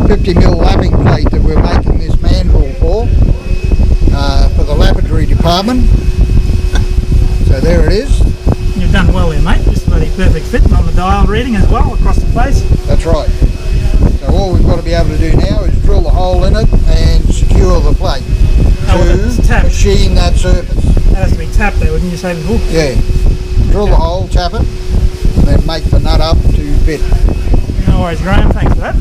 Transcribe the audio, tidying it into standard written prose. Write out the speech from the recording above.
50mm lapping plate that we're making this manhole for the lavatory department. So there it is. You've done well there, mate. Just bloody perfect fit on the dial reading as well across the face. That's right. So all we've got to be able to do now is drill the hole in it and secure the plate to machine that surface. That has to be tapped though, wouldn't you say before? Yeah. Drill the hole, tap it, and then make the nut up to fit. No worries, Graham. Thanks for that.